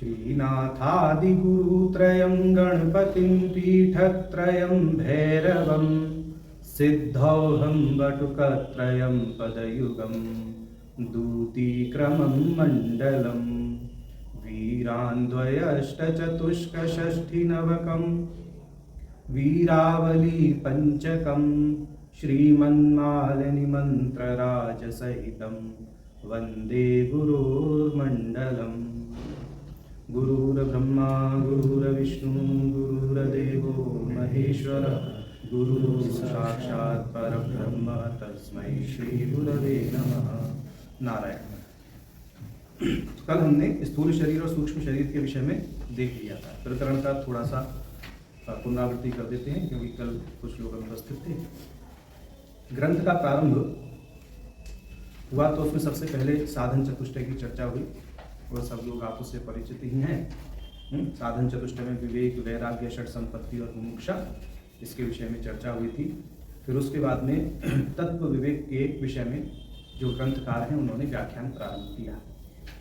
श्रीनाथादिगुरुत्रयं गणपतिं पीठत्रयं भैरवं सिद्धौघं वटुकत्रयं पदयुगं दूतीक्रमं मण्डलं वीरान्द्वयष्टचतुष्कषष्ठिनवकं वीरावली पंचकं श्रीमन्मालिनीमन्त्रराजसहितं वन्दे गुरुर्मण्डलम्। गुरुर्ब्रह्मा गुरुर्विष्णु गुरुर्देवो महेश्वर गुरुः साक्षात् परब्रह्म तस्मै श्री गुरवे नमः। नारायण। कल हमने स्थूल शरीर और सूक्ष्म शरीर के विषय में देख लिया था। प्रकरण का थोड़ा सा पुनरावृत्ति कर देते हैं क्योंकि कल कुछ लोग अनुपस्थित थे। ग्रंथ का प्रारंभ हुआ तो उसमें सबसे पहले साधन चतुष्टय की चर्चा हुई और सब लोग आपस से परिचित ही हैं। साधन चतुष्टय में विवेक, वैराग्य, षट संपत्ति और मुमुक्षा, इसके विषय में चर्चा हुई थी। फिर उसके बाद में तत्व विवेक के विषय में जो ग्रंथकार हैं उन्होंने व्याख्यान प्रारंभ किया।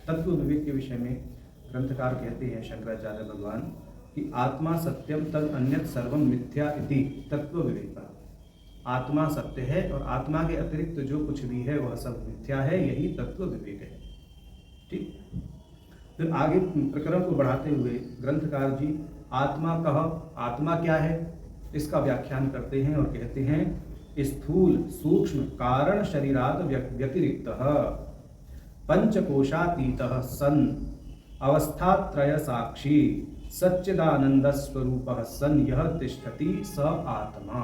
तत्व विवेक के विषय में ग्रंथकार कहते हैं शंकराचार्य भगवान कि आत्मा सत्यम तद अन्यत सर्वम मिथ्या इति तत्व विवेक। आत्मा सत्य है और आत्मा के अतिरिक्त जो कुछ भी है वह सब मिथ्या है, यही तत्व विवेक है। ठीक। फिर आगे प्रकरण को बढ़ाते हुए ग्रंथकार जी आत्मा कह, आत्मा क्या है, इसका व्याख्यान करते हैं और कहते हैं स्थूल सूक्ष्म कारण शरीरात् व्यतिरिक्तः पंचकोशातीतः सन् अवस्थात्रय साक्षी सच्चिदानंद स्वरूपः सन् यह तिष्ठति स आत्मा।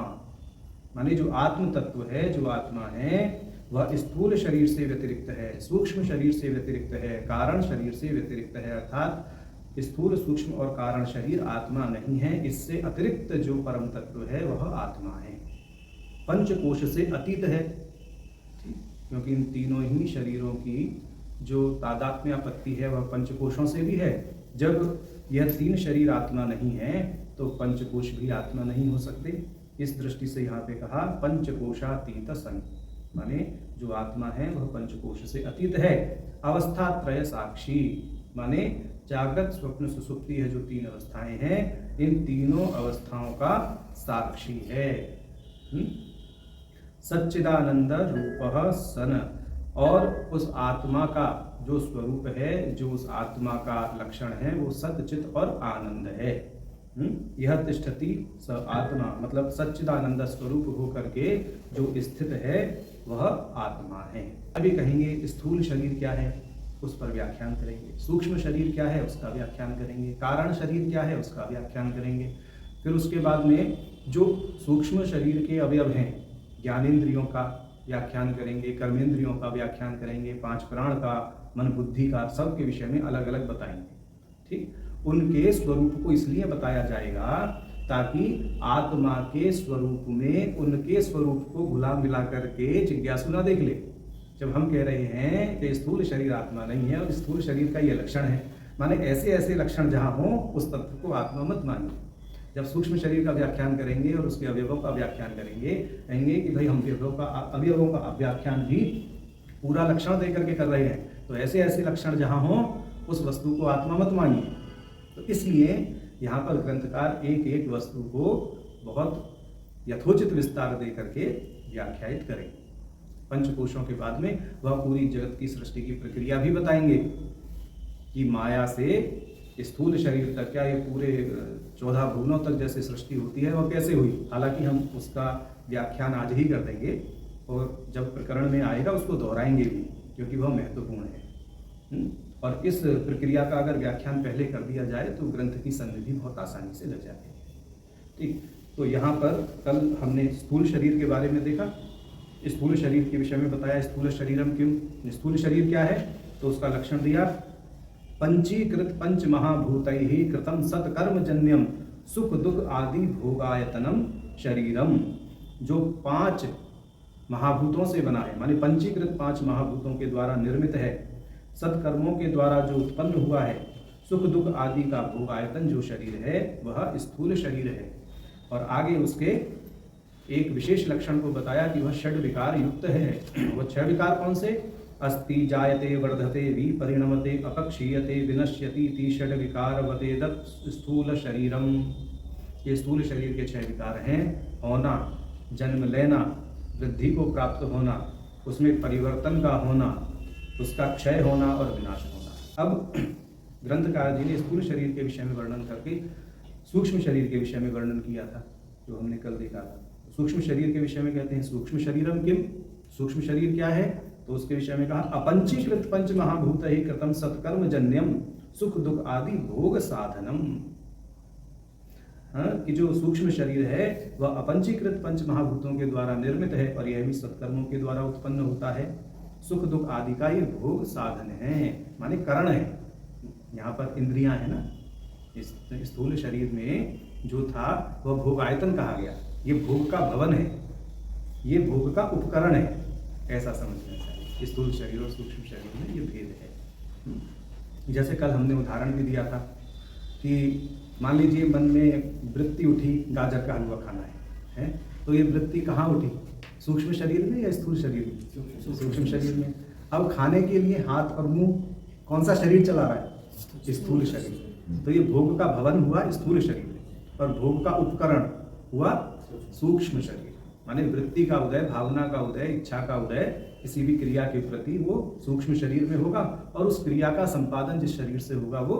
माने जो आत्म तत्व है, जो आत्मा है, वह स्थूल शरीर से व्यतिरिक्त है, सूक्ष्म शरीर से व्यतिरिक्त है, कारण शरीर से व्यतिरिक्त है। अर्थात स्थूल सूक्ष्म और कारण शरीर आत्मा नहीं है, इससे अतिरिक्त जो परम तत्व है वह आत्मा है। पंचकोश से अतीत है, क्योंकि इन तीनों ही शरीरों की जो तादात्म्यापत्ति है वह पंचकोशों से भी है। जब यह तीन शरीर आत्मा नहीं है तो पंचकोश भी आत्मा नहीं हो सकते। इस दृष्टि से यहाँ पे कहा पंचकोशातीत सन, माने जो आत्मा है वह पंचकोश से अतीत है। अवस्था त्रय साक्षी, माने जागृत स्वप्न सुसुप्ति है जो तीन अवस्थाएं हैं, इन तीनों अवस्थाओं का साक्षी है। सच्चिदानंद रूपः सन, और उस आत्मा का जो स्वरूप है, जो उस आत्मा का लक्षण है वो सच्चित और आनंद है। यह तिष्ठति स आत्मा, मतलब सच्चिदानंद स्वरूप होकर के जो स्थित है वह आत्मा है। अभी कहेंगे स्थूल शरीर क्या है, उस पर व्याख्यान करेंगे। सूक्ष्म शरीर क्या है, उसका व्याख्यान करेंगे। कारण शरीर क्या है, उसका व्याख्यान करेंगे। फिर उसके बाद में जो सूक्ष्म शरीर के अवयव हैं, ज्ञानेंद्रियों का व्याख्यान करेंगे, कर्मेंद्रियों का व्याख्यान करेंगे, पांच प्राण का, मन बुद्धि का, सब के विषय में अलग अलग बताएंगे। ठीक। उनके स्वरूप को इसलिए बताया जाएगा ताकि आत्मा के स्वरूप में उनके स्वरूप को घुला मिला करके जिज्ञासु ना देख ले। जब हम कह रहे हैं कि स्थूल शरीर आत्मा नहीं है और स्थूल शरीर का ये लक्षण है, माने ऐसे ऐसे लक्षण जहाँ हो उस तत्व को आत्मा मत मानिए। जब सूक्ष्म शरीर का व्याख्यान करेंगे और उसके अवयवों का व्याख्यान करेंगे, कहेंगे कि भाई हम अवयवों का व्याख्यान भी पूरा लक्षण दे करके कर रहे हैं, तो ऐसे ऐसे लक्षण जहाँ हो उस वस्तु को आत्मा मत मानिए। तो इसलिए यहाँ पर ग्रंथकार एक एक वस्तु को बहुत यथोचित विस्तार दे करके व्याख्यायित करेंगे। पंचकोशों के बाद में वह पूरी जगत की सृष्टि की प्रक्रिया भी बताएंगे कि माया से स्थूल शरीर तक, क्या ये पूरे 14 भुवनों तक जैसे सृष्टि होती है वह कैसे हुई। हालांकि हम उसका व्याख्यान आज ही कर देंगे और जब प्रकरण में आएगा उसको दोहराएंगे भी, क्योंकि वह महत्वपूर्ण है। और इस प्रक्रिया का अगर व्याख्यान पहले कर दिया जाए तो ग्रंथ की सन्निधि बहुत आसानी से लग जाती है। ठीक। तो यहाँ पर कल हमने स्थूल शरीर के बारे में देखा, स्थूल शरीर के विषय में बताया। स्थूल शरीरम क्यों, स्थूल शरीर क्या है, तो उसका लक्षण दिया। पंचीकृत पंच महाभूतैहि कृतम सत्कर्मजन्यम सुख दुख आदि भोगायतनम शरीरम, जो 5 महाभूतों से बना है, माने पंचीकृत 5 महाभूतों के द्वारा निर्मित है, सत्कर्मों के द्वारा जो उत्पन्न हुआ है, सुख दुख आदि का भोग आयतन जो शरीर है वह स्थूल शरीर है। और आगे उसके एक विशेष लक्षण को बताया कि वह षड विकार युक्त है। वह 6 विकार कौन से, अस्ति जायते वर्धते विपरिणमते अपक्षीयते विनश्यति इति षड् विकार वदेदत् स्थूल शरीरम। ये स्थूल शरीर के 6 विकार हैं। होना, जन्म लेना, वृद्धि को प्राप्त होना, उसमें परिवर्तन का होना, उसका क्षय होना और विनाश होना। अब ग्रंथकार जी ने स्थूल शरीर के विषय में वर्णन करके सूक्ष्म शरीर के विषय में वर्णन किया था, जो हमने कल देखा था। सूक्ष्म शरीर के विषय में कहते हैं सूक्ष्म शरीरम किम, सूक्ष्म शरीर क्या है, तो उसके विषय में कहा अपंचीकृत पंच महाभूत ही कृतम सत्कर्म जन्यम सुख दुख आदि भोग साधनम। कि जो सूक्ष्म शरीर है वह अपंचीकृत पंच महाभूतों के द्वारा निर्मित है और यह भी सत्कर्मों के द्वारा उत्पन्न होता है। सुख दुख आदि का ये भोग साधन है, माने करण है। यहाँ पर इंद्रियां है ना, इस स्थूल शरीर में जो था वह भोग आयतन कहा गया। ये भोग का भवन है, ये भोग का उपकरण है, ऐसा समझना चाहिए। स्थूल शरीर और सूक्ष्म शरीर में ये भेद है। जैसे कल हमने उदाहरण भी दिया था कि मान लीजिए मन में वृत्ति उठी गाजर का हलवा खाना है, तो ये वृत्ति कहाँ उठी, सूक्ष्म शरीर में या स्थूल शरीर में? सूक्ष्म शरीर में। अब खाने के लिए हाथ और मुंह कौन सा शरीर चला रहा है? स्थूल शरीर। तो ये भोग का भवन हुआ स्थूल शरीर में और भोग का उपकरण हुआ सूक्ष्म शरीर। माने वृत्ति का उदय, भावना का उदय, इच्छा का उदय किसी भी क्रिया के प्रति वो सूक्ष्म शरीर में होगा और उस क्रिया का संपादन जिस शरीर से होगा वो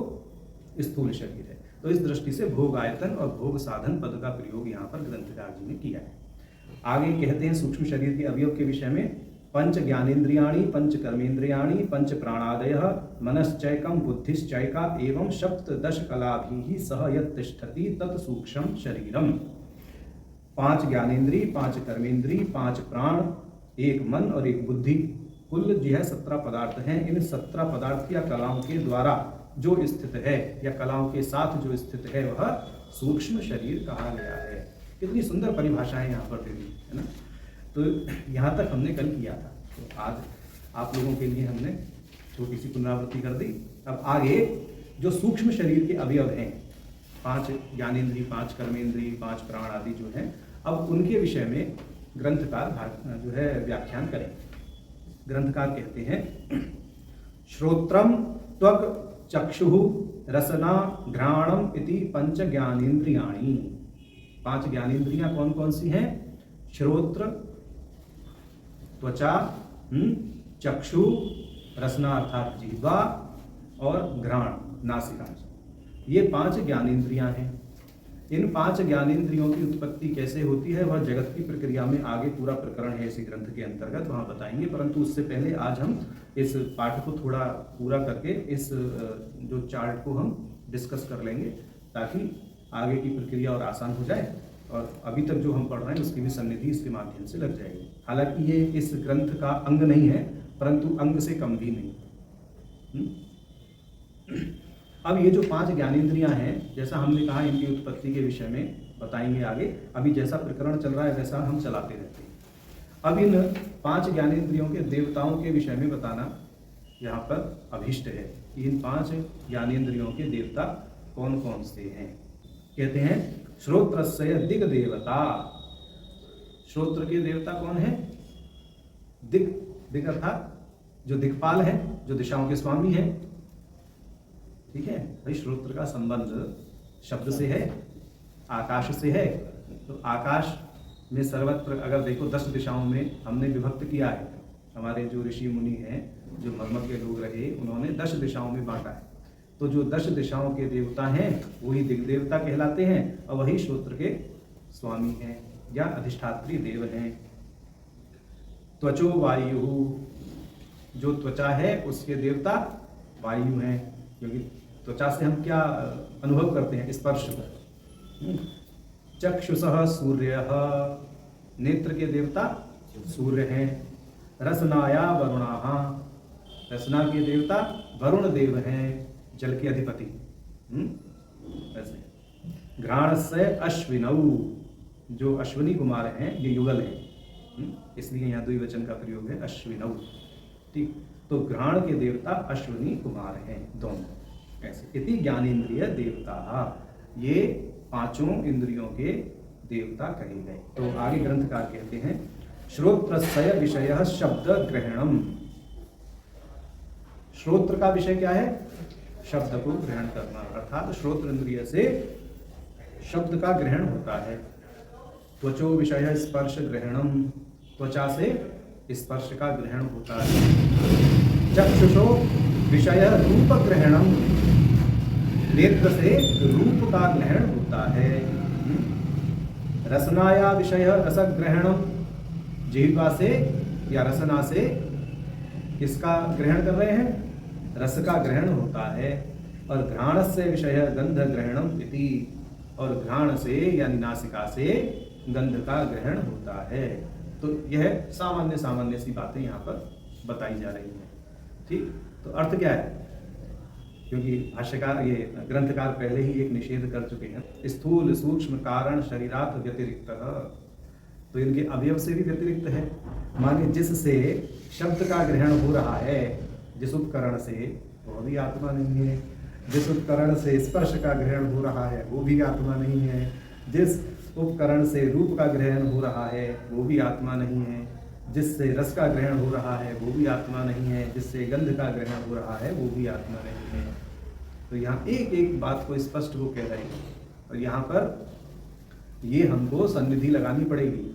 स्थूल शरीर है। तो इस दृष्टि से भोग आयतन और भोग साधन पद का प्रयोग यहाँ पर ग्रंथकार जी ने किया है। आगे कहते हैं सूक्ष्म शरीर के अवयव के विषय में पंच ज्ञानेन्द्रियाणि पंच कर्मेन्द्रियाणि पंच प्राणादयः मनश्चैकम बुद्धिश्चैका एवं सप्तदश कलाभिः सह यत् तिष्ठति तत् सूक्ष्म शरीरम। 5 ज्ञानेन्द्रिय, 5 कर्मेंद्रिय, 5 प्राण, 1 मन और 1 बुद्धि, कुल जो है 17 पदार्थ हैं। इन 17 पदार्थ या कलाओं के द्वारा जो स्थित है या कलाओं के साथ जो स्थित है वह सूक्ष्म शरीर कहा गया है। कितनी सुंदर परिभाषाएं यहाँ पर दे दी है ना। तो यहाँ तक हमने कल किया था, तो आज आप लोगों के लिए हमने छोटी सी पुनरावृत्ति कर दी। अब आगे जो सूक्ष्म शरीर के अवयव हैं, 5 ज्ञानेन्द्रिय, 5 कर्मेंद्रिय, 5 प्राण आदि जो हैं, अब उनके विषय में ग्रंथकार जो है व्याख्यान करें। ग्रंथकार कहते हैं श्रोत्रम त्वक चक्षुः रसना घ्राणम इति पंच ज्ञानेन्द्रियाणि। 5 ज्ञानेन्द्रियां कौन कौन सी हैं? श्रोत्र, त्वचा, चक्षु, रसना अर्थात जिह्वा और घ्राण नासिका। ये 5 ज्ञानेन्द्रियां हैं। इन 5 ज्ञानेन्द्रियों की उत्पत्ति कैसे होती है वह जगत की प्रक्रिया में आगे पूरा प्रकरण है इसी ग्रंथ के अंतर्गत, वहाँ बताएंगे। परंतु उससे पहले आज हम इस पाठ को थोड़ा पूरा करके इस जो चार्ट को हम डिस्कस कर लेंगे ताकि आगे की प्रक्रिया और आसान हो जाए और अभी तक जो हम पढ़ रहे हैं उसकी भी सन्निधि इसके माध्यम से लग जाएगी। हालांकि ये इस ग्रंथ का अंग नहीं है परंतु अंग से कम भी नहीं। अब ये जो 5 ज्ञानेन्द्रियां हैं, जैसा हमने कहा इनकी उत्पत्ति के विषय में बताएंगे आगे। अभी जैसा प्रकरण चल रहा है वैसा हम चलाते रहते हैं। अब इन 5 ज्ञानेन्द्रियों के देवताओं के विषय में बताना यहाँ पर अभीष्ट है कि इन 5 ज्ञानेन्द्रियों के देवता कौन कौन से हैं। कहते हैं श्रोत्रस्य दिग देवता। श्रोत्र के देवता कौन है? दिग अर्थात जो दिक्पाल है, जो दिशाओं के स्वामी है। ठीक है भाई, श्रोत्र का संबंध शब्द से है, आकाश से है। तो आकाश में सर्वत्र अगर देखो 10 दिशाओं में हमने विभक्त किया है। हमारे जो ऋषि मुनि हैं, जो मर्मत के लोग रहे, उन्होंने 10 दिशाओं में बांटा है। तो जो 10 दिशाओं के देवता हैं वही दिग्देवता कहलाते हैं और वही श्रोत्र के स्वामी हैं या अधिष्ठात्री देव हैं। त्वचो वायु, जो त्वचा है उसके देवता वायु हैं, क्योंकि त्वचा से हम क्या अनुभव करते हैं? स्पर्श। चक्षुषः सूर्यः, नेत्र के देवता सूर्य हैं। रसनाया वरुणाः, रसना के देवता वरुण देव हैं, जल के अधिपति। ऐसे घ्राणस्य अश्विनौ, जो अश्विनी कुमार हैं ये युगल हैं, इसलिए यहाँ द्विवचन का प्रयोग है अश्विनौ। ठीक, तो घ्राण के देवता अश्विनी कुमार हैं दोनों। ऐसे इति ज्ञानेन्द्रिय देवता, ये 5 इंद्रियों के देवता कहे गए। तो आगे ग्रंथकार कहते हैं श्रोत्रस्य विषयः शब्द ग्रहणम। श्रोत्र का विषय क्या है? शब्द को ग्रहण करना, अर्थात श्रोत्र इंद्रिय से शब्द का ग्रहण होता है। त्वचो विषय स्पर्श ग्रहणम, त्वचा से स्पर्श का ग्रहण होता है। चक्षुषो विषय रूप ग्रहणम, नेत्र से रूप का ग्रहण होता है। रसनाया विषय रस ग्रहणम, जिह्वा से या रसना से किसका ग्रहण कर रहे हैं? रस का ग्रहण होता है। और घ्राण से विषय गंध ग्रहणम इति, और घ्राण से यानी नासिका से गंध का ग्रहण होता है। तो यह सामान्य सामान्य सी बातें यहाँ पर बताई जा रही हैं। ठीक, तो अर्थ क्या है? क्योंकि भाष्यकार ये ग्रंथकार पहले ही एक निषेध कर चुके हैं, स्थूल सूक्ष्म कारण शरीरात व्यतिरिक्त, तो इनके अवयव से भी व्यतिरिक्त है। माने जिससे शब्द का ग्रहण हो रहा है, जिस उपकरण से, वो भी आत्मा नहीं है। जिस उपकरण से स्पर्श का ग्रहण हो रहा है, वो भी आत्मा नहीं है। जिस उपकरण से रूप का ग्रहण हो रहा है, वो भी आत्मा नहीं है। जिससे रस का ग्रहण हो रहा है, वो भी आत्मा नहीं है। जिससे गंध का ग्रहण हो रहा है, वो भी आत्मा नहीं है। तो यहाँ एक एक बात को स्पष्ट वो कह रहे हैं, और यहाँ पर ये हमको सन्निधि लगानी पड़ेगी।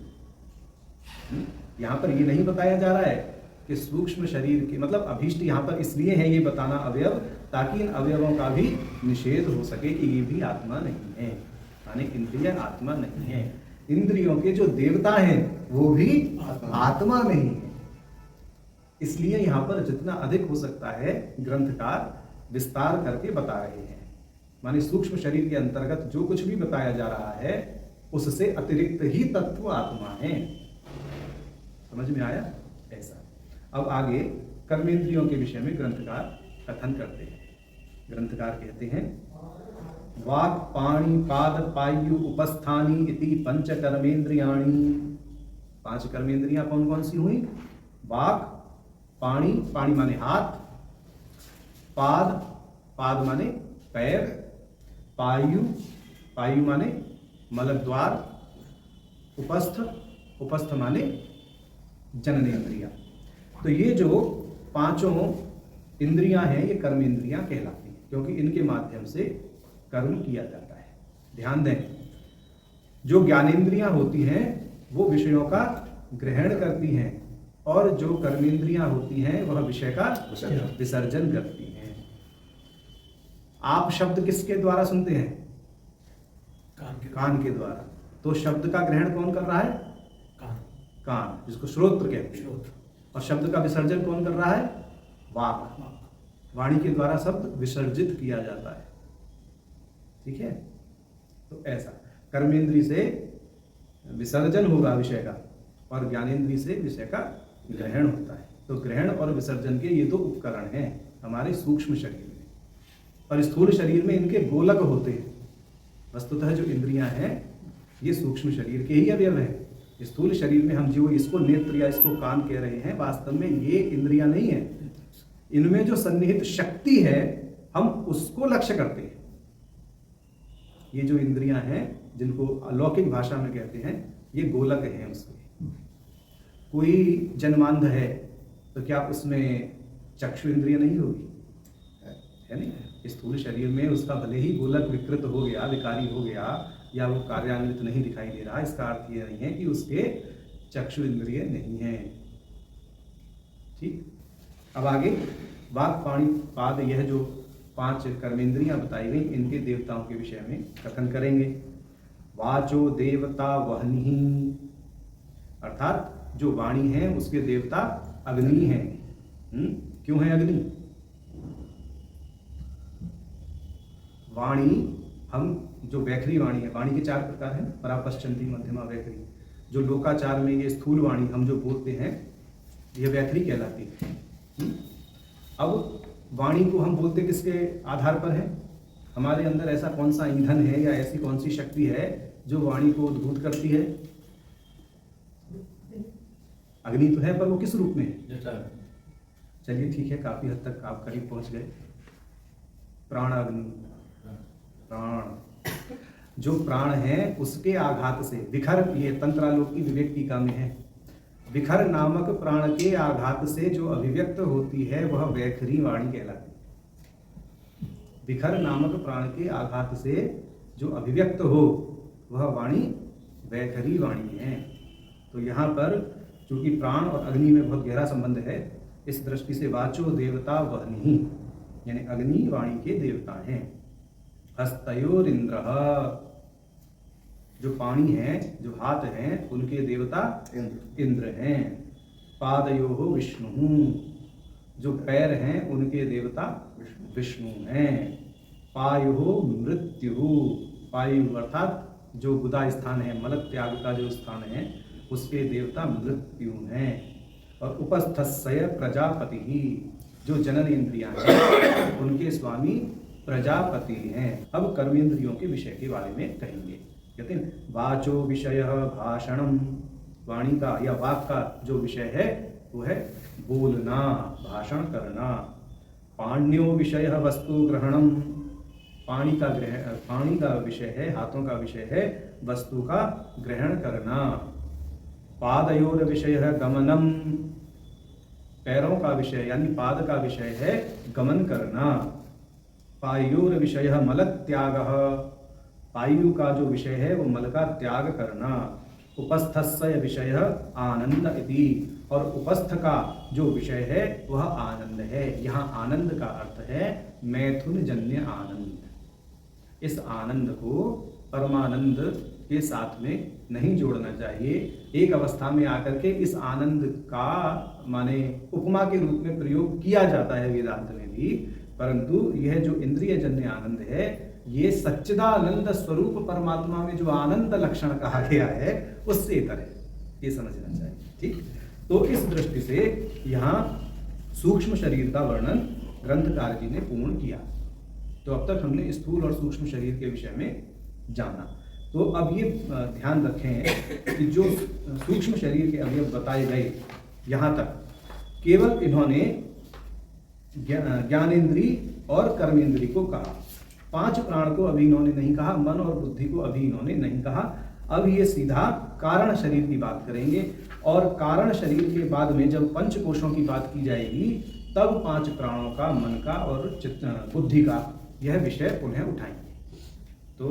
यहाँ पर ये नहीं बताया जा रहा है कि सूक्ष्म शरीर की, मतलब अभीष्ट यहाँ पर इसलिए है ये बताना अवयव, ताकि इन अवयवों का भी निषेध हो सके कि ये भी आत्मा नहीं है, माने इंद्रिय आत्मा नहीं है। इंद्रियों के जो देवता हैं वो भी आत्मा नहीं है। इसलिए यहाँ पर जितना अधिक हो सकता है ग्रंथकार विस्तार करके बता रहे हैं। माने सूक्ष्म शरीर के अंतर्गत जो कुछ भी बताया जा रहा है उससे अतिरिक्त ही तत्व आत्मा है। समझ में आया? ऐसा। अब आगे कर्मेंद्रियों के विषय में ग्रंथकार कथन करते हैं। ग्रंथकार कहते हैं, वाक् पाणि पाद पायु उपस्थानी इति पंच कर्मेंद्रियाणि। पांच कर्मेंद्रियां कौन कौन सी हुई? वाक्, पाणि, पाणि माने हाथ, पाद, पाद माने पैर, पायु, पायु माने मलद्वार, उपस्थ, उपस्थ माने जननेन्द्रियां। तो ये जो पांचों इंद्रियां हैं ये कर्म इंद्रियां कहलाती हैं, क्योंकि इनके माध्यम से कर्म किया जाता है। ध्यान दें, जो ज्ञानेंद्रियां होती हैं वो विषयों का ग्रहण करती हैं, और जो कर्मेंद्रियां होती हैं वह विषय का विसर्जन करती हैं। आप शब्द किसके द्वारा सुनते हैं? कान के द्वारा। तो शब्द का ग्रहण कौन कर रहा है? कान, जिसको श्रोत्र कहते हैं। और शब्द का विसर्जन कौन कर रहा है? वाक। वाणी के द्वारा शब्द विसर्जित किया जाता है। ठीक है? तो ऐसा कर्मेंद्री से विसर्जन होगा विषय का, और ज्ञानेंद्री से विषय का ग्रहण होता है। तो ग्रहण और विसर्जन के ये दो उपकरण हैं हमारे सूक्ष्म शरीर में, और स्थूल शरीर में इनके गोलक होते हैं। वस्तुतः जो इंद्रियां हैं ये सूक्ष्म शरीर के ही अवयव हैं। स्थूल शरीर में हम जो इसको नेत्र या इसको कान कह रहे हैं, वास्तव में ये इंद्रियां नहीं है। इनमें जो सन्निहित शक्ति है हम उसको लक्ष्य करते हैं। ये जो इंद्रियां हैं जिनको अलौकिक भाषा में कहते हैं, ये गोलक हैं उसके। कोई जन्मांध है तो क्या उसमें चक्षु इंद्रिय नहीं होगी? है नहीं? स्थूल शरीर में उसका भले ही गोलक विकृत हो गया, विकारी हो गया, या वो कार्यान्वित नहीं दिखाई दे रहा, इसका अर्थ ये नहीं है कि उसके चक्षु इंद्रिय नहीं है। ठीक, अब आगे वाक् पाणि पाद, यह जो पांच कर्मेंद्रियां बताई गई इनके देवताओं के विषय में कथन करेंगे। वाचो देवता वह्नि, अर्थात जो वाणी है उसके देवता अग्नि हैं। क्यों है अग्नि? वाणी, हम जो वैखरी वाणी है, वाणी के चार प्रकार हैं, परापश्चंती, मध्यमा, वैखरी। जो लोकाचार में ये स्थूल वाणी हम जो बोलते हैं यह वैखरी कहलाती है। अब वाणी को हम बोलते किसके आधार पर है? हमारे अंदर ऐसा कौन सा ईंधन है या ऐसी कौन सी शक्ति है जो वाणी को उद्भूत करती है? अग्नि तो है, पर वो किस रूप में है? चलिए ठीक है, काफी हद तक आप करीब पहुंच गए। प्राण अग्नि, प्राण, जो प्राण है उसके आघात से विखर, ये तंत्रालोक की विवेक टीका में है, विखर नामक प्राण के आघात से जो अभिव्यक्त होती है वह वैखरी वाणी कहलाती है। विखर नामक प्राण के आघात से जो अभिव्यक्त हो वह वाणी वैखरी वाणी है। तो यहाँ पर चूंकि प्राण और अग्नि में बहुत गहरा संबंध है, इस दृष्टि से वाचो देवता वह्नि, यानी अग्नि वाणी के देवता हैं। हस्तयोरिंद्र, जो पाणी है, जो हाथ हैं, उनके देवता इंद्र हैं। पादयोः विष्णु, जो पैर हैं उनके देवता विष्णु हैं। पायुः मृत्यु, पायु अर्थात जो गुदा स्थान है, मल त्याग का जो स्थान है, उसके देवता मृत्यु हैं। और उपस्थस्य प्रजापति, जो जनन इंद्रियां हैं उनके स्वामी प्रजापति हैं। अब कर्मेंद्रियों के विषय के बारे में कहेंगे। कहते हैं वाचो विषय भाषणम, वाणी का या वाक का जो विषय है वो है बोलना, भाषण करना। पाण्यो विषय वस्तु ग्रहणम, पाणी का विषय है, हाथों का विषय है वस्तु का ग्रहण करना। पादयोर विषय गमनम, पैरों का विषय यानी पाद का विषय है गमन करना। पायोर विषय मल त्याग, पायु का जो विषय है वो मल का त्याग करना। उपस्थस्य विषय आनंद इति, और उपस्थ का जो विषय है वह आनंद है। यहाँ आनंद का अर्थ है मैथुन जन्य आनंद। इस आनंद को परमानंद के साथ में नहीं जोड़ना चाहिए। एक अवस्था में आकर के इस आनंद का माने उपमा के रूप में प्रयोग किया जाता है वेदांत में भी, परंतु यह जो इंद्रिय जन्य आनंद है ये सच्चिदानंद स्वरूप परमात्मा में जो आनंद लक्षण कहा गया है उससे इतर है, ये समझना चाहिए। ठीक, तो इस दृष्टि से यहाँ सूक्ष्म शरीर का वर्णन ग्रंथकार जी ने पूर्ण किया। तो अब तक हमने स्थूल और सूक्ष्म शरीर के विषय में जाना। तो अब ये ध्यान रखें कि जो सूक्ष्म शरीर के अवयव बताए गए यहाँ तक, केवल इन्होंने ज्ञानेन्द्री और कर्मेंद्री को कहा। 5 प्राण को अभी इन्होंने नहीं कहा, मन और बुद्धि को अभी इन्होंने नहीं कहा। अब ये सीधा कारण शरीर की बात करेंगे, और कारण शरीर के बाद में जब पंचकोशों की बात की जाएगी तब 5 प्राणों का, मन का और बुद्धि का यह विषय पुनः उठाएंगे। तो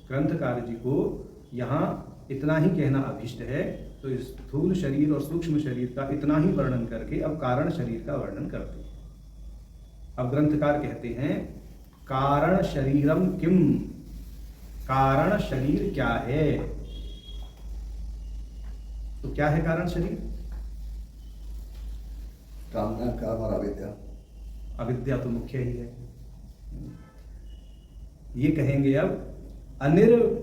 ग्रंथकार जी को यहाँ इतना ही कहना अभिष्ट है। तो स्थूल शरीर और सूक्ष्म शरीर का इतना ही वर्णन करके अब कारण शरीर का वर्णन करते हैं। अब ग्रंथकार कहते हैं कारण शरीरम किम, कारण शरीर क्या है। तो क्या है कारण शरीर? कामना, काम और अविद्या। अविद्या तो मुख्य ही है। ये कहेंगे अब अनिर्वाच्यान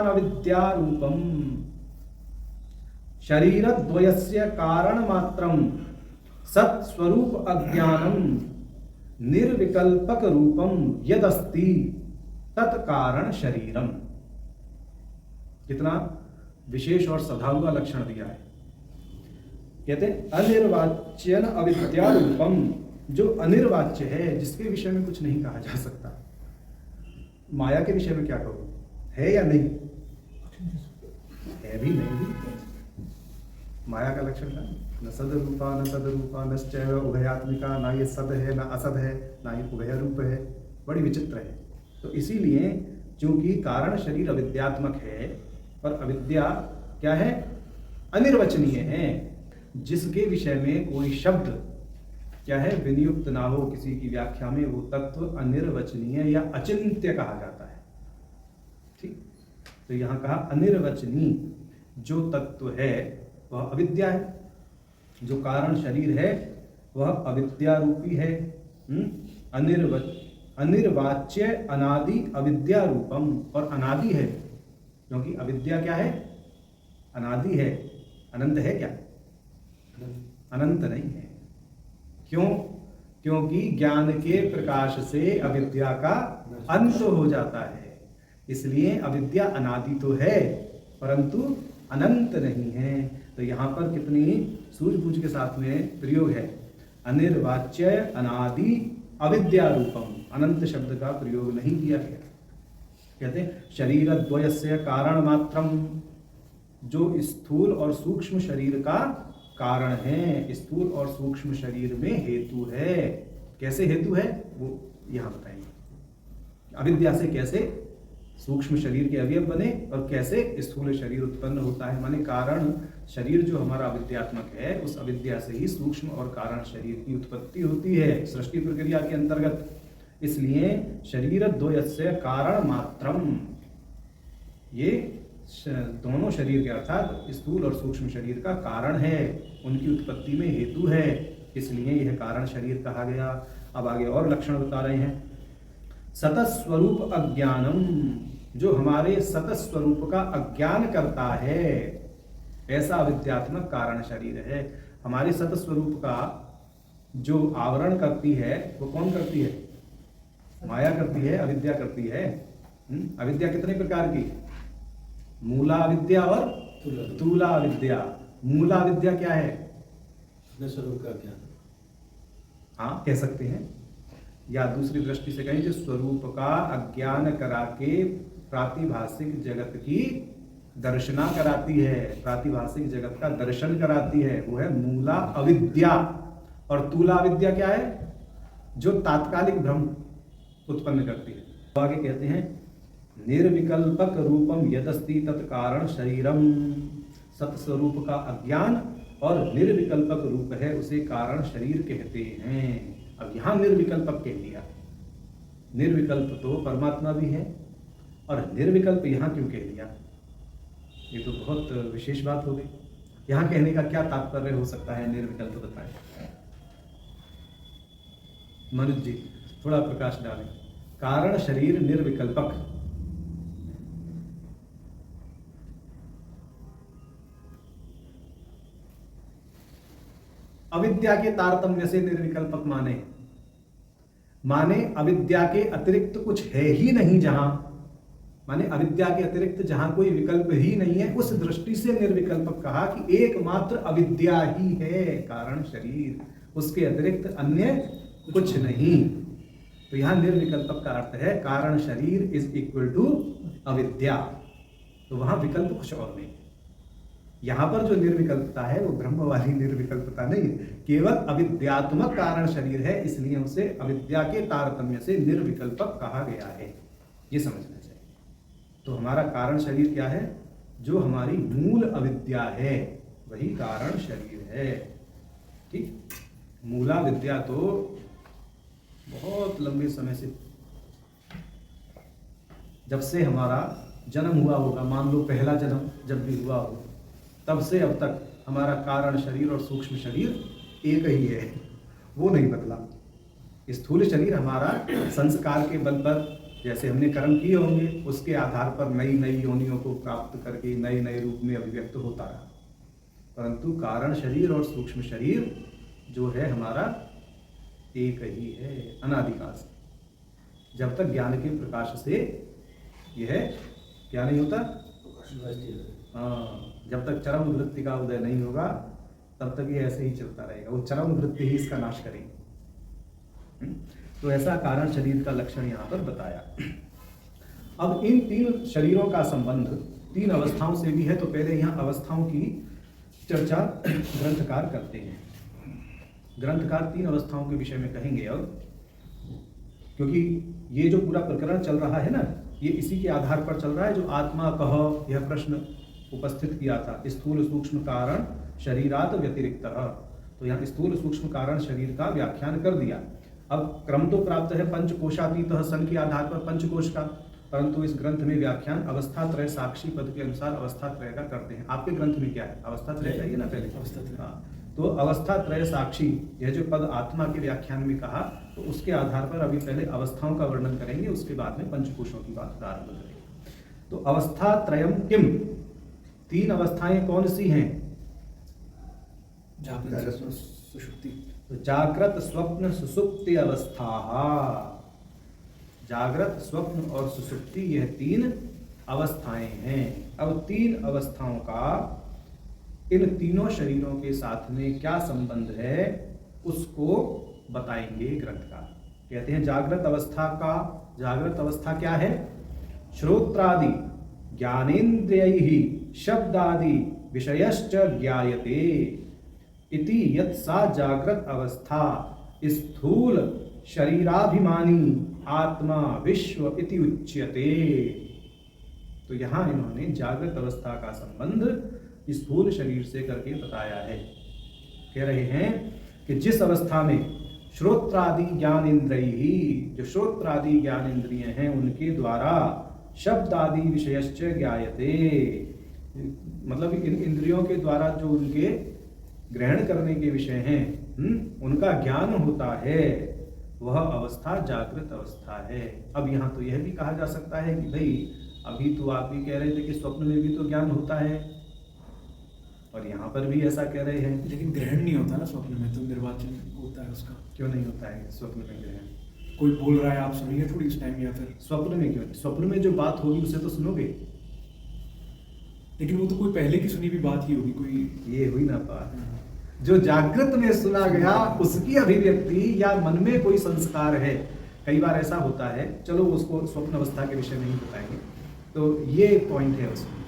अविद्या रूपम शरीरद्वयस्य कारण मात्रम सत्स्वरूप अज्ञानम निर्विकल्पक रूपम यदस्ति तत्कारण शरीरम। कितना विशेष और सधा हुआ लक्षण दिया है। कहते हैं अनिर्वाच्यन अविद्या रूपम, जो अनिर्वाच्य है, जिसके विषय में कुछ नहीं कहा जा सकता। माया के विषय में क्या कहो, है या नहीं है? भी नहीं भी। माया का लक्षण क्या? न सद रूपा न तद रूपा नश्चैव उभयात्मिका, ना ये सद है ना असद है ना ये उभय रूप है। बड़ी विचित्र है। तो इसीलिए चूंकि कारण शरीर अविद्यात्मक है और अविद्या क्या है? अनिर्वचनीय है, जिसके विषय में कोई शब्द क्या है विनियुक्त ना हो किसी की व्याख्या में, वो तत्व अनिर्वचनीय या अचिंत्य कहा जाता है। ठीक, तो यहाँ कहा अनिर्वचनीय जो तत्व है वह अविद्या है, जो कारण शरीर है वह अविद्या रूपी है। अनिर्वाच्य अनादि अविद्या रूपम, और अनादि है क्योंकि अविद्या क्या है? अनादि है। अनंत है क्या? अनंत नहीं है। क्यों? क्योंकि ज्ञान के प्रकाश से अविद्या का अंत हो जाता है। इसलिए अविद्या अनादि तो है परंतु अनंत नहीं है। तो यहाँ पर कितनी सूझबूझ के साथ में प्रयोग है। अनिर्वाच्य अनादि अविद्या रूपम, अनंत शब्द का प्रयोग नहीं किया गया। कहते हैं शरीरद्वयस्य कारण मात्रम, जो स्थूल और सूक्ष्म शरीर का कारण है, स्थूल और सूक्ष्म शरीर में हेतु है। कैसे हेतु है वो यहां बताएंगे। अविद्या से कैसे सूक्ष्म शरीर के अवयव बने और कैसे स्थूल शरीर उत्पन्न होता है। माने कारण शरीर जो हमारा अविद्यात्मक है, उस अविद्या से ही सूक्ष्म और कारण शरीर की उत्पत्ति होती है सृष्टि प्रक्रिया के अंतर्गत। इसलिए शरीर द्वयस्य कारण मात्रम, ये दोनों शरीर के अर्थात स्थूल और सूक्ष्म शरीर का कारण है, उनकी उत्पत्ति में हेतु है, इसलिए यह कारण शरीर कहा गया। अब आगे और लक्षण बता रहे हैं। सतत स्वरूप अज्ञानम, जो हमारे सतत स्वरूप का अज्ञान करता है, ऐसा अविद्यात्मक कारण शरीर है। हमारे सतत स्वरूप का जो आवरण करती है वो कौन करती है? माया करती है, अविद्या करती है। अविद्या कितने प्रकार की? मूला विद्या और तूला विद्या। मूला विद्या क्या है? स्वरूप का ज्ञान। हाँ, कह सकते हैं, या दूसरी दृष्टि से कहें जो स्वरूप का अज्ञान करा के प्रातिभाषिक जगत की दर्शना कराती है, प्रातिभाषिक जगत का दर्शन कराती है, वो है मूला अविद्या। और तूला विद्या क्या है? जो तात्कालिक भ्रम उत्पन्न करती है। तो आगे कहते हैं निर्विकल्पक रूपम यदस्ति तत्कारण शरीरम। सत्स्वरूप का अज्ञान और निर्विकल्पक रूप है, उसे कारण शरीर कहते हैं। अब यहां निर्विकल्पक कह दिया। निर्विकल्प तो परमात्मा भी है, और निर्विकल्प यहां क्यों कह दिया? ये तो बहुत विशेष बात हो गई। यहां कहने का क्या तात्पर्य हो सकता है? निर्विकल्प बताएं मनुज जी, थोड़ा प्रकाश डालें। कारण शरीर निर्विकल्पक, अविद्या के तारतम्य से निर्विकल्पक माने अविद्या के अतिरिक्त कुछ है ही नहीं, जहां माने अविद्या के अतिरिक्त जहां कोई विकल्प ही नहीं है, उस दृष्टि से निर्विकल्पक कहा कि एकमात्र अविद्या ही है कारण शरीर, उसके अतिरिक्त अन्य कुछ नहीं। तो यहां निर्विकल्पक का अर्थ है कारण शरीर इज इक्वल टू अविद्या। तो वहां विकल्प कुछ और नहीं। यहां पर जो निर्विकल्पता है वो ब्रह्म वाली निर्विकल्पता नहीं है, केवल अविद्यात्मक कारण शरीर है, इसलिए उसे अविद्या के तारतम्य से निर्विकल्पक कहा गया है। ये समझना चाहिए। तो हमारा कारण शरीर क्या है? जो हमारी मूल अविद्या है वही कारण शरीर है। ठीक, मूला विद्या तो बहुत लंबे समय से, जब से हमारा जन्म हुआ होगा, मान लो पहला जन्म जब भी हुआ हो, तब से अब तक हमारा कारण शरीर और सूक्ष्म शरीर एक ही है, वो नहीं बदला। स्थूल शरीर हमारा संस्कार के बल पर, जैसे हमने कर्म किए होंगे, उसके आधार पर नई नई योनियों को प्राप्त करके नए नए रूप में अभिव्यक्त होता रहा। परंतु कारण शरीर और सूक्ष्म शरीर जो है हमारा एक ही है अनादिकाल से। जब तक ज्ञान के प्रकाश से यह क्या नहीं होता, हाँ, जब तक चरम वृत्ति का उदय नहीं होगा तब तक ये ऐसे ही चलता रहेगा। वो चरम वृत्ति ही इसका नाश करेगी। तो ऐसा कारण शरीर का लक्षण यहाँ पर बताया। अब इन तीन शरीरों का संबंध तीन अवस्थाओं से भी है, तो पहले यहाँ अवस्थाओं की चर्चा ग्रंथकार करते हैं। ग्रंथकार तीन अवस्थाओं के विषय में कहेंगे अब, क्योंकि ये जो पूरा प्रकरण चल रहा है ना, ये इसी के आधार पर चल रहा है। जो आत्मा कह यह प्रश्न उपस्थित किया था, स्थूल सूक्ष्म कारण शरीरात व्यतिरिक्त, तो यहाँ स्थूल सूक्ष्म कारण शरीर का व्याख्यान कर दिया। अब क्रम तो प्राप्त है पंचकोशातीत सन के आधार पर पंचकोश का, परंतु इस ग्रंथ में व्याख्यान अवस्था त्रय साक्षी पद के अनुसार अवस्था त्रय का करते हैं। आपके ग्रंथ में क्या है? अवस्था त्रय चाहिए ना पहले, अवस्था त्रय। हाँ, तो अवस्था त्रय साक्षी यह जो पद आत्मा के व्याख्यान में कहा, तो उसके आधार पर अभी पहले अवस्थाओं का वर्णन करेंगे, उसके बाद में पंचकोशों की बात प्रारंभ करेंगे। तो अवस्था त्रयम किम, तीन अवस्थाएं कौन सी हैं? जागृत स्वप्न सुसुप्ति अवस्था। जागृत स्वप्न और सुसुप्ति यह तीन अवस्थाएं हैं। अब तीन अवस्थाओं का इन तीनों शरीरों के साथ में क्या संबंध है उसको बताएंगे ग्रंथकार। कहते हैं जागृत अवस्था क्या है? श्रोत्रादि ज्ञानेन्द्रियैः शब्दादि विषयश्च ज्ञायते इति यत् सा जागृत अवस्था स्थूल शरीराभिमानी आत्मा विश्व इति उच्यते। तो यहाँ इन्होंने जागृत अवस्था का संबंध स्थूल शरीर से करके बताया है। कह रहे हैं कि जिस अवस्था में श्रोत्रादि ज्ञानेन्द्रिय, जो श्रोत्रादि ज्ञानेन्द्रिय हैं उनके द्वारा शब्द आदि विषयश्च ज्ञायते, मतलब इन इंद्रियों के द्वारा जो उनके ग्रहण करने के विषय हैं उनका ज्ञान होता है, वह अवस्था जागृत अवस्था है। अब यहाँ तो यह भी कहा जा सकता है कि भाई अभी तो आप भी कह रहे थे कि स्वप्न में भी तो ज्ञान होता है, और यहाँ पर भी ऐसा कह रहे हैं। लेकिन ग्रहण नहीं होता ना स्वप्न में, तो निर्वाचन होता है उसका। क्यों नहीं होता है स्वप्न में ग्रहण? कोई बोल रहा है आप सुनिए थोड़ी उस टाइम, या फिर स्वप्न में क्यों? स्वप्न में जो बात होगी उसे तो सुनोगे, लेकिन वो तो कोई पहले की सुनी हुई बात ही होगी कोई। ये हुई ना बात। जो जागृत में सुना गया उसकी अभिव्यक्ति या मन में कोई संस्कार है। कई बार ऐसा होता है, चलो उसको स्वप्न अवस्था के विषय में ही बताएंगे, तो ये पॉइंट है उसमें,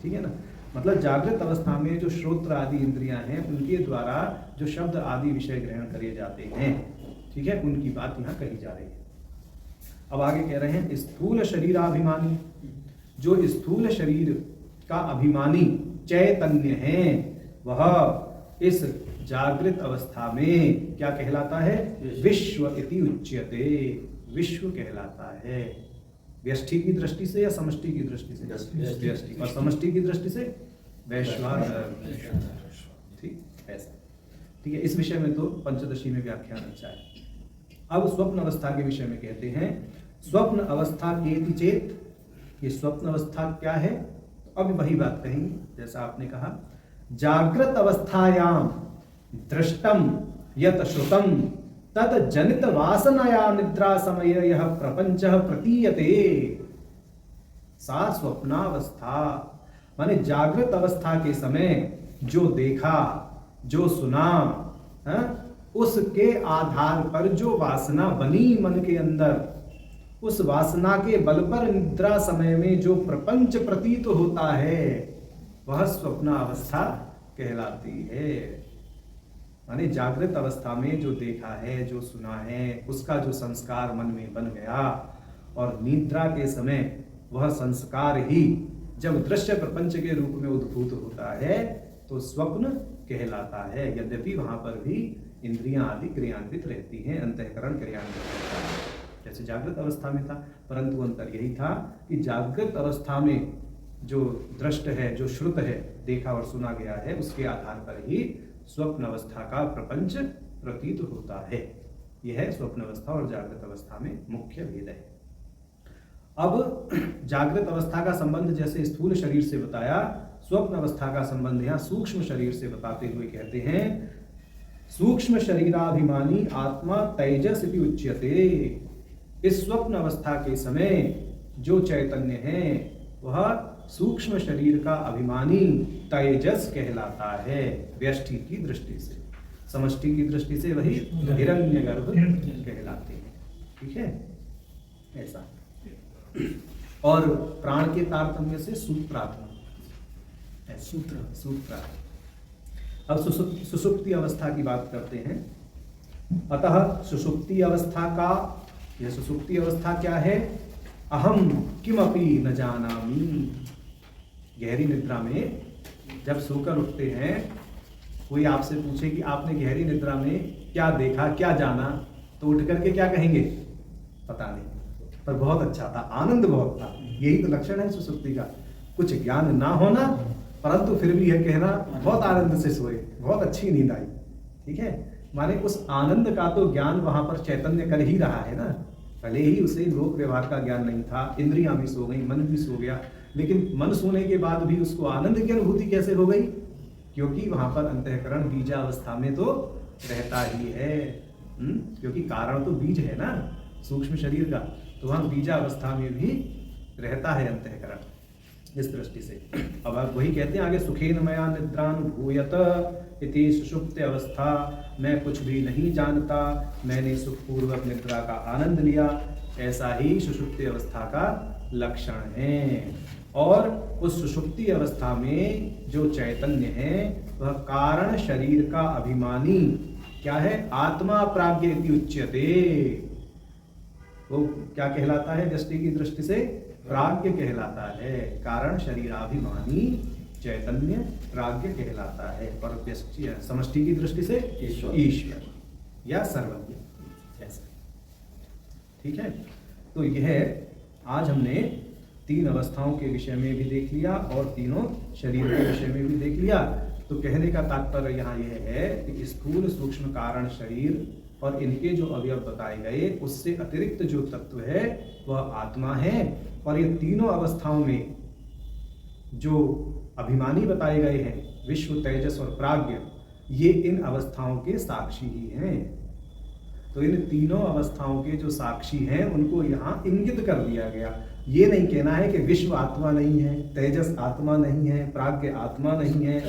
ठीक है ना। मतलब जागृत अवस्था में जो श्रोत्र आदि इंद्रियां हैं उनके द्वारा जो शब्द आदि विषय ग्रहण करे जाते हैं, ठीक है, उनकी बात यहाँ कही जा रही है। अब आगे कह रहे हैं स्थूल शरीराभिमानी, जो स्थूल शरीर का अभिमानी चैतन्य है वह इस जागृत अवस्था में क्या कहलाता है? विश्व इति उच्यते, विश्व कहलाता है। व्यष्टि की दृष्टि से या समष्टि की दृष्टि से? व्यष्टि। और समष्टि की दृष्टि से वैश्वानर। ठीक, ऐसा, ठीक है। इस विषय में तो पंचदशी में व्याख्यान अच्छा है। अब स्वप्न अवस्था के विषय में कहते हैं स्वप्न अवस्था केति चेत, ये स्वप्न अवस्था क्या है? तो अब वही बात कहेंगे जैसा आपने कहा, जागृत अवस्थायाम दृष्टम यत श्रुतम तद जनित वासनाया निद्रा समय यह प्रपंच प्रतीयते सा स्वप्नावस्था। माने जागृत अवस्था के समय जो देखा जो सुना उसके आधार पर जो वासना बनी मन के अंदर, उस वासना के बल पर निद्रा समय में जो प्रपंच प्रतीत होता है वह स्वप्नावस्था कहलाती है। माने जागृत अवस्था में जो देखा है जो सुना है उसका जो संस्कार मन में बन गया, और निद्रा के समय वह संस्कार ही जब दृश्य प्रपंच के रूप में उद्भूत होता है तो स्वप्न कहलाता है। यद्यपि वहां पर भी इंद्रियां आदि क्रियान्वित रहती हैं, अंतःकरण क्रियान्वित रहता है जैसे जागृत अवस्था में था, परंतु अंतर यही था कि जागृत अवस्था में जो दृष्ट है जो श्रुत है देखा और सुना गया है उसके आधार पर ही स्वप्न अवस्था का प्रपंच प्रतीत होता है। यह है स्वप्न अवस्था और जागृत अवस्था में मुख्य भेद है। अब जागृत अवस्था का संबंध जैसे स्थूल शरीर से बताया, स्वप्न अवस्था का संबंध यहाँ सूक्ष्म शरीर से बताते हुए कहते हैं सूक्ष्म शरीराभिमानी आत्मा तेजस इति उच्यते। इस स्वप्न अवस्था के समय जो चैतन्य है वह सूक्ष्म शरीर का अभिमानी तेजस कहलाता है व्यष्टि की दृष्टि से। समष्टि की दृष्टि से वही हिरण्यगर्भ कहलाते हैं, ठीक है, ऐसा। और प्राण के तारतम्य से सूत्रात्मा, सूत्र। अब सुषुप्ति अवस्था की बात करते हैं। अतः सुषुप्ति अवस्था का, यह सुषुप्ति अवस्था क्या है? अहम किमपि न जानामि। गहरी निद्रा में जब सोकर उठते हैं, कोई आपसे पूछे कि आपने गहरी निद्रा में क्या देखा क्या जाना, तो उठ करके क्या कहेंगे? पता नहीं, पर बहुत अच्छा था, आनंद बहुत था। यही तो लक्षण है सुषुप्ति का, कुछ ज्ञान ना होना परंतु फिर भी यह कहना बहुत आनंद से सोए, बहुत अच्छी नींद आई, ठीक है। माने उस आनंद का तो ज्ञान वहां पर चैतन्य कर ही रहा है ना। भले ही उसे लोक व्यवहार का ज्ञान नहीं था, इंद्रियां भी सो गई, मन भी सो गया, लेकिन मन सोने के बाद भी उसको आनंद की अनुभूति कैसे हो गई? क्योंकि वहां पर अंतःकरण बीजावस्था में तो रहता ही है, क्योंकि कारण तो बीज है ना सूक्ष्म शरीर का, तो वहां बीजावस्था में भी रहता है अंतःकरण, इस दृष्टि से। अब आप वही कहते हैं आगे, सुखेन मया निद्रानुभूयत इति सुषुप्त अवस्था। मैं कुछ भी नहीं जानता, मैंने सुखपूर्वक निद्रा का आनंद लिया, ऐसा ही सुषुप्त अवस्था का लक्षण है। और उस सुषुप्ति अवस्था में जो चैतन्य है वह कारण शरीर का अभिमानी क्या है, आत्मा प्राज्ञ इति उच्यते। वो क्या कहलाता है व्यष्टि की दृष्टि से, प्राज्ञ कहलाता है। कारण शरीराभिमानी चैतन्य प्राज्ञ कहलाता है, पर व्यष्टि समष्टि की दृष्टि से ईश्वर या सर्वज्ञ ऐसा। ठीक है, तो यह आज हमने तीन अवस्थाओं के विषय में भी देख लिया और तीनों शरीर के विषय में भी देख लिया। तो कहने का तात्पर्य यहाँ यह है कि स्थूल सूक्ष्म कारण शरीर और इनके जो अवयव बताए गए उससे अतिरिक्त जो तत्व है वह आत्मा है। और ये तीनों अवस्थाओं में जो अभिमानी बताए गए हैं विश्व, तेजस और प्राज्ञ, ये इन अवस्थाओं के साक्षी ही हैं। तो इन तीनों अवस्थाओं के जो साक्षी हैं उनको यहाँ इंगित कर दिया गया। ये नहीं कहना है कि विश्व आत्मा नहीं है, तेजस आत्मा नहीं है, प्राज्ञ आत्मा नहीं है।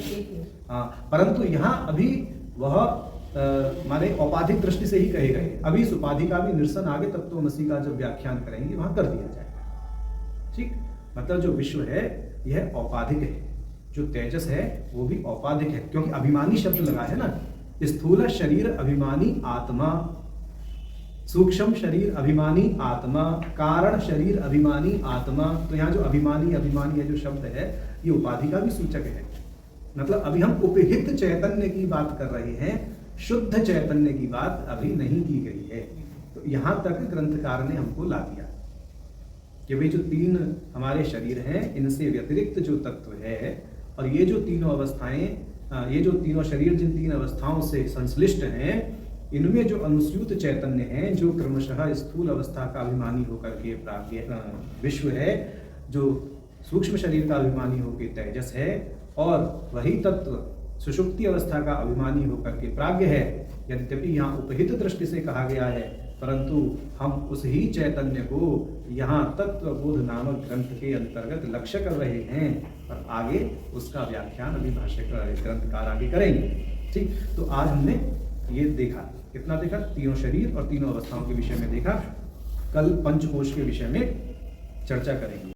हाँ, परंतु यहाँ अभी वह माने औपाधिक दृष्टि से ही कहे गए। अभी इस उपाधि का भी निरसन आगे तत्वमसि का जब व्याख्यान करेंगे वहां कर दिया जाएगा। ठीक, मतलब जो विश्व है यह औपाधिक है, जो तेजस है वो भी औपाधिक है, क्योंकि अभिमानी शब्द लगा है ना। स्थूल शरीर अभिमानी आत्मा, सूक्ष्म शरीर अभिमानी आत्मा, कारण शरीर अभिमानी आत्मा। तो यहाँ जो अभिमानी अभिमानी है जो शब्द है ये उपाधि का भी सूचक है। मतलब अभी हम उपहित चैतन्य की बात कर रहे हैं, शुद्ध चैतन्य की बात अभी नहीं की गई है। तो यहाँ तक ग्रंथकार ने हमको ला दिया कि भाई जो तीन हमारे शरीर हैं इनसे व्यतिरिक्त जो तत्व है और ये जो तीनों अवस्थाएं, ये जो तीनों शरीर जिन तीन अवस्थाओं से संश्लिष्ट हैं, इनमें जो अनुस्यूत चैतन्य है जो क्रमशः स्थूल अवस्था का अभिमानी होकर के प्राज्ञ विश्व है, जो सूक्ष्म शरीर का अभिमानी होकर तेजस है, और वही तत्व सुषुप्ति अवस्था का अभिमानी होकर के प्राज्ञ है। यद्यपि यहाँ उपहित दृष्टि से कहा गया है, परंतु हम उस ही चैतन्य को यहाँ तत्वबोध नामक ग्रंथ के अंतर्गत लक्ष्य कर रहे हैं और आगे उसका व्याख्यान अभी भाष्यकार ग्रंथकार आगे करेंगे। ठीक, तो आज हमने ये देखा, कितना देखा, तीनों शरीर और तीनों अवस्थाओं के विषय में देखा। कल पंचकोश के विषय में चर्चा करेंगे।